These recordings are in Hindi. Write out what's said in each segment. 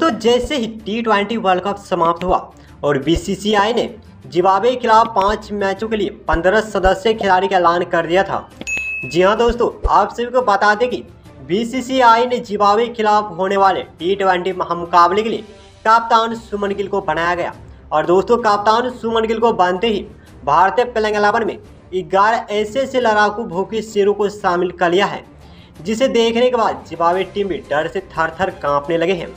दोस्तों जैसे ही T20 वर्ल्ड कप समाप्त हुआ और बीसीसीआई ने जिम्बाब्वे के खिलाफ 5 मैचों के लिए 15 सदस्यीय खिलाड़ी का ऐलान कर दिया था। जी हाँ दोस्तों, आप सभी को बता दें कि बीसीसीआई ने जिम्बाब्वे के खिलाफ होने वाले T20 मुकाबले के लिए कप्तान सुमन गिल को बनाया गया। और दोस्तों कप्तान सुमन गिल को बनते ही भारतीय प्लेइंग 11 में 11 ऐसे लड़ाकू भूखे शेरों को शामिल कर लिया है, जिसे देखने के बाद जिम्बाब्वे टीम भी डर से थर-थर कांपने लगे हैं।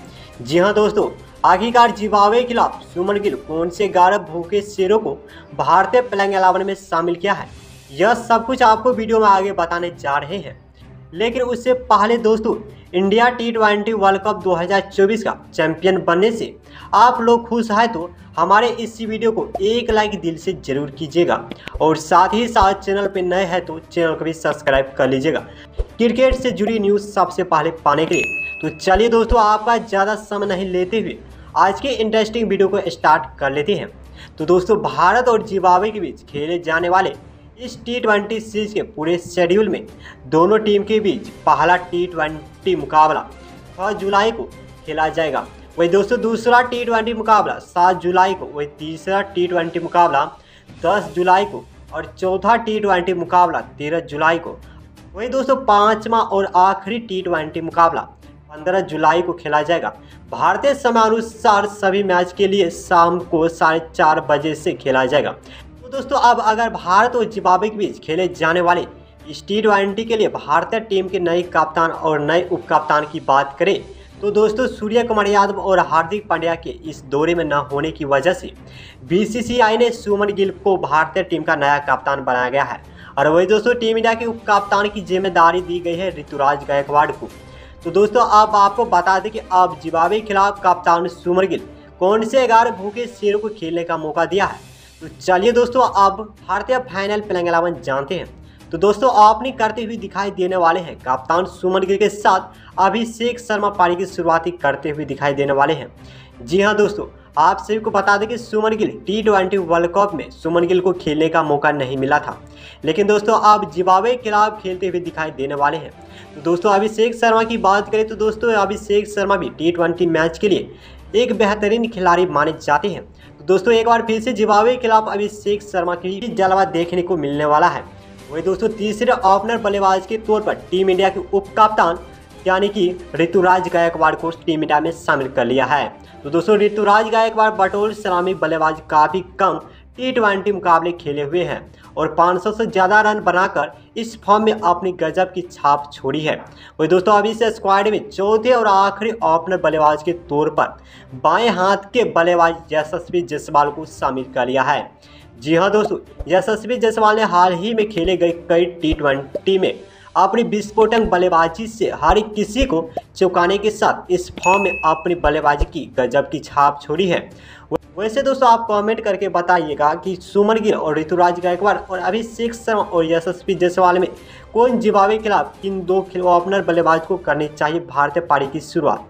जी हाँ दोस्तों, आखिरकार जिम्बाब्वे के खिलाफ सुमन गिल कौन से 11 भूखे शेरों को भारतीय प्लेइंग 11 में शामिल किया है, यह सब कुछ आपको वीडियो में आगे बताने जा रहे हैं। लेकिन उससे पहले दोस्तों, इंडिया T20 वर्ल्ड कप 2024 का चैंपियन बनने से आप लोग खुश हैं तो हमारे इस वीडियो को एक लाइक दिल से जरूर कीजिएगा और साथ ही साथ चैनल पर नए हैं तो चैनल को भी सब्सक्राइब कर लीजिएगा क्रिकेट से जुड़ी न्यूज़ सबसे पहले पाने के लिए। तो चलिए दोस्तों, आपका ज़्यादा समय नहीं लेते हुए आज के इंटरेस्टिंग वीडियो को स्टार्ट कर लेते हैं। तो दोस्तों, भारत और जिम्बाब्वे के बीच खेले जाने वाले इस T20 सीरीज के पूरे शेड्यूल में दोनों टीम के बीच पहला T20 मुकाबला 6 जुलाई को खेला जाएगा। वही दोस्तों दूसरा T20 मुकाबला 7 जुलाई को, वही तीसरा T20 मुकाबला 10 जुलाई को और चौथा T20 मुकाबला 13 जुलाई को। वही दोस्तों पांचवा और आखिरी T20 मुकाबला 15 जुलाई को खेला जाएगा। भारतीय समयानुसार सभी मैच के लिए शाम को 4:30 बजे से खेला जाएगा। तो दोस्तों अब अगर भारत और जिम्बाब्वे के बीच खेले जाने वाले इस T20 के लिए भारतीय टीम के नए कप्तान और नए उप कप्तान की बात करें तो दोस्तों सूर्य कुमार यादव और हार्दिक पांड्या के इस दौरे में न होने की वजह से बीसीसीआई ने सुमन गिल को भारतीय टीम का नया कप्तान बनाया गया है। और वही दोस्तों टीम इंडिया के उप कप्तान की जिम्मेदारी दी गई है ऋतुराज गायकवाड़ को। तो दोस्तों अब आपको बता दें कि अब जिम्बाब्वे के खिलाफ कप्तान सुमन गिल कौन से 11 भूखे शेरों को खेलने का मौका दिया है। तो चलिए दोस्तों अब भारतीय फाइनल प्लेइंग 11 जानते हैं। तो दोस्तों ओपनिंग करते हुए दिखाई देने वाले हैं कप्तान सुमन गिल के साथ अभिषेक शर्मा पारी की शुरुआती करते हुए दिखाई देने वाले हैं। जी हाँ दोस्तों, आप सभी को बता दें कि सुमन गिल T20 वर्ल्ड कप में सुमन गिल को खेलने का मौका नहीं मिला था, लेकिन दोस्तों अब जिम्बाब्वे के खिलाफ खेलते हुए दिखाई देने वाले हैं। तो दोस्तों अभिषेक शर्मा की बात करें तो दोस्तों अभिषेक शर्मा भी T20 मैच के लिए एक बेहतरीन खिलाड़ी माने जाते हैं। तो दोस्तों एक बार फिर से जिम्बाब्वे के खिलाफ अभिषेक शर्मा की जलवा देखने को मिलने वाला है। वही दोस्तों तीसरे ओपनर बल्लेबाज के तौर पर टीम इंडिया के उप कप्तान यानी कि ऋतुराज गायकवाड़ को टीम इंडिया में शामिल कर लिया है। तो दोस्तों ऋतुराज गायकवाड़ बतौर सलामी बल्लेबाज काफ़ी कम T20 मुकाबले खेले हुए हैं और 500 से ज़्यादा रन बनाकर इस फॉर्म में अपनी गजब की छाप छोड़ी है। वही दोस्तों अभी से स्क्वाड में चौथे और आखिरी ओपनर बल्लेबाज के तौर पर बाएं हाथ के बल्लेबाज यशस्वी जायसवाल को शामिल कर लिया है। जी हाँ दोस्तों, यशस्वी जायसवाल ने हाल ही में खेले गए कई T20 में अपनी विस्फोटक बल्लेबाजी से हर किसी को चौंकाने के साथ इस फॉर्म में अपनी बल्लेबाजी की गजब की छाप छोड़ी है। वैसे दोस्तों आप कमेंट करके बताइएगा कि सुमन गिल और ऋतुराज गायकवाड़ और अभिषेक शर्मा और यशस्वी जायसवाल में कौन जिम्बाब्वे के खिलाफ किन दो ओपनर बल्लेबाज को करनी चाहिए भारतीय पारी की शुरुआत।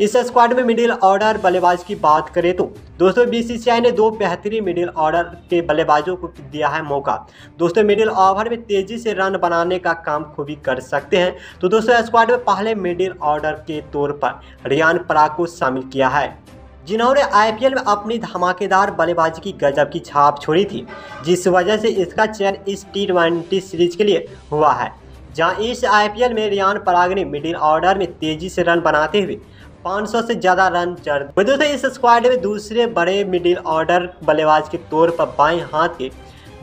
इस स्क्वाड में मिडिल ऑर्डर बल्लेबाज की बात करें तो दोस्तों बीसीसीआई ने 2 बेहतरीन मिडिल ऑर्डर के बल्लेबाजों को दिया है मौका। दोस्तों मिडिल ओवर में तेजी से रन बनाने का काम खूबी कर सकते हैं। तो दोस्तों स्क्वाड में पहले मिडिल ऑर्डर के तौर पर रियान पराग को शामिल किया है, जिन्होंने आईपीएल में अपनी धमाकेदार बल्लेबाजी की गजब की छाप छोड़ी थी, जिस वजह से इसका चयन इस T20 सीरीज के लिए हुआ है, जहां इस आईपीएल में रियान पराग ने मिडिल ऑर्डर में तेजी से रन बनाते हुए 500 से ज़्यादा रन जड़। दोस्तों इस स्क्वाड में दूसरे बड़े मिडिल ऑर्डर बल्लेबाज के तौर पर बाएं हाथ के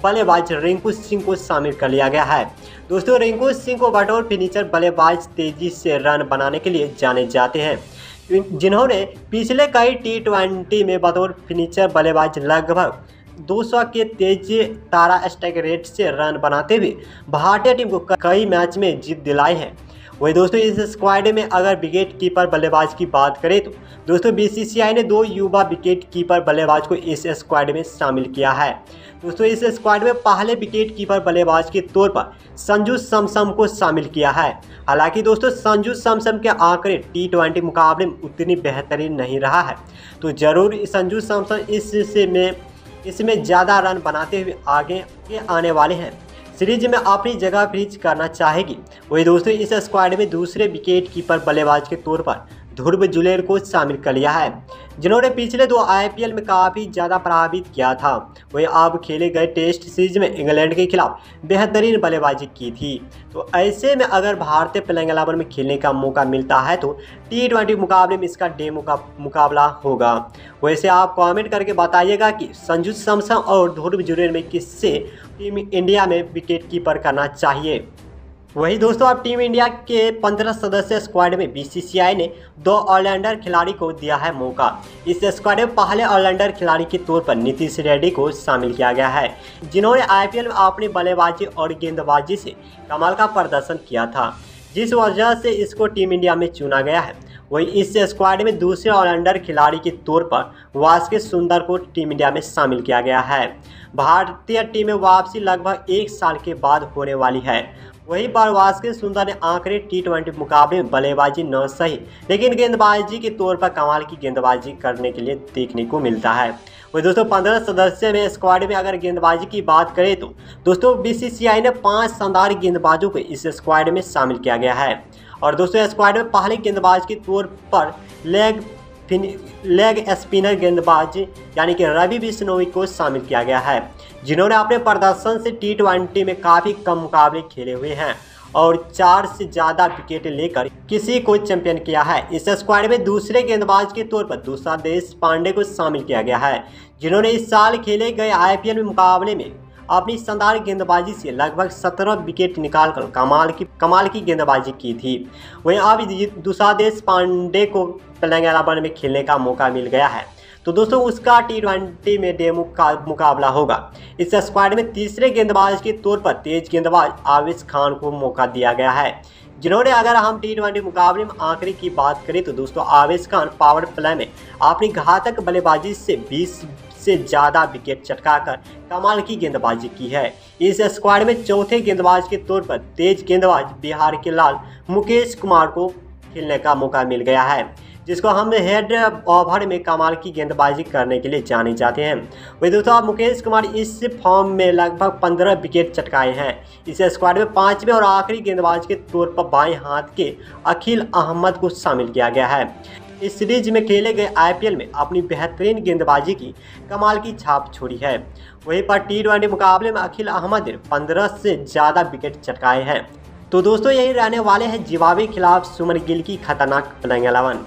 बल्लेबाज रिंकू सिंह को शामिल कर लिया गया है। दोस्तों रिंकू सिंह को बतौर फिनिशर बल्लेबाज तेजी से रन बनाने के लिए जाने जाते हैं, जिन्होंने पिछले कई T20 में बतौर फिनिशर बल्लेबाज लगभग 200 के तेज तारा स्ट्राइक रेट से रन बनाते हुए भारतीय टीम को कई मैच में जीत दिलाई है। वही दोस्तों इस स्क्वाड में अगर विकेट कीपर बल्लेबाज की बात करें तो दोस्तों बीसीसीआई ने 2 युवा विकेट कीपर बल्लेबाज को इस स्क्वाड में शामिल किया है। दोस्तों इस स्क्वाड में पहले विकेट कीपर बल्लेबाज के तौर पर संजू सैमसन को शामिल किया है। हालांकि दोस्तों संजू सैमसन के आंकड़े T20 मुकाबले में उतनी बेहतरीन नहीं रहा है, तो जरूर संजू सैमसन इसमें ज़्यादा रन बनाते हुए आगे आने वाले हैं। सीरीज में अपनी जगह फ्रीज करना चाहेगी। वही दोस्तों इस स्क्वाड में दूसरे विकेट कीपर बल्लेबाज के तौर पर ध्रुव जुरैल को शामिल कर लिया है, जिन्होंने पिछले 2 IPL में काफ़ी ज़्यादा प्रभावित किया था। वही अब खेले गए टेस्ट सीरीज में इंग्लैंड के खिलाफ बेहतरीन बल्लेबाजी की थी। तो ऐसे में अगर भारतीय प्लेइंग 11 में खेलने का मौका मिलता है तो T20 मुकाबले में इसका डेमो का मुकाबला होगा। वैसे आप कमेंट करके बताइएगा कि संजू सैमसन और ध्रुव जुरैल में किससे टीम इंडिया में विकेट कीपर करना चाहिए। वही दोस्तों, अब टीम इंडिया के 15 सदस्य स्क्वाड में BCCI ने 2 ऑलराउंडर खिलाड़ी को दिया है मौका। इस स्क्वाड में पहले ऑलराउंडर खिलाड़ी के तौर पर नीतीश रेड्डी को शामिल किया गया है, जिन्होंने IPL में अपनी बल्लेबाजी और गेंदबाजी से कमाल का प्रदर्शन किया था, जिस वजह से इसको टीम इंडिया में चुना गया है। वही इस स्क्वाड में दूसरे ऑलराउंडर खिलाड़ी के तौर पर वास्के सुंदर को टीम इंडिया में शामिल किया गया है। भारतीय टीम में वापसी लगभग 1 साल के बाद होने वाली है। वहीं पर वास्के सुंदर ने आखिरी T20 मुकाबले में बल्लेबाजी न सही लेकिन गेंदबाजी के तौर पर कमाल की गेंदबाजी करने के लिए देखने को मिलता है। वही दोस्तों, 15 सदस्य में स्क्वाड में अगर गेंदबाजी की बात करें तो दोस्तों BCCI ने 5 शानदार गेंदबाजों को इस स्क्वाड में शामिल किया गया है। और दोस्तों, स्क्वाड में पहले गेंदबाज के तौर पर लेग स्पिनर गेंदबाज यानी कि रवि बिश्नोई को शामिल किया गया है, जिन्होंने अपने प्रदर्शन से T20 में काफ़ी कम मुकाबले खेले हुए हैं और 4 से ज़्यादा विकेट लेकर किसी को चैंपियन किया है। इस स्क्वाड में दूसरे गेंदबाज के तौर पर दूसरा देशपांडे को शामिल किया गया है, जिन्होंने इस साल खेले गए IPL में मुकाबले में अपनी शानदार गेंदबाजी से लगभग 17 विकेट निकालकर कमाल की गेंदबाजी की थी। वहीं अब दूसरा देशपांडे को प्लेइंग 11 में खेलने का मौका मिल गया है, तो दोस्तों उसका T20 में डेमो का मुकाबला होगा। इस स्क्वाड में तीसरे गेंदबाज के तौर पर तेज गेंदबाज आवेश खान को मौका दिया गया है, जिन्होंने अगर हम T20 मुकाबले में आखिरी की बात करें तो दोस्तों आवेश खान पावर प्ले में अपनी घातक बल्लेबाजी से 20 से ज़्यादा विकेट चटकाकर कमाल की गेंदबाजी की है। इस स्क्वाड में चौथे गेंदबाज के तौर पर तेज गेंदबाज बिहार के लाल मुकेश कुमार को खेलने का मौका मिल गया है, जिसको हम हेड ओवर में कमाल की गेंदबाजी करने के लिए जाने जाते हैं। वही दोस्तों, मुकेश कुमार इस फॉर्म में लगभग 15 विकेट चटकाए हैं। इस स्क्वाड में 5वें और आखिरी गेंदबाज के तौर पर बाएं हाथ के अखिल अहमद को शामिल किया गया है। इस सीरीज में खेले गए IPL में अपनी बेहतरीन गेंदबाजी की कमाल की छाप छोड़ी है। वहीं पर T20 मुकाबले में अखिल अहमद ने 15 से ज़्यादा विकेट चटकाए हैं। तो दोस्तों, यही रहने वाले हैं जिम्बाब्वे के खिलाफ सुमन गिल की खतरनाक प्लेइंग 11।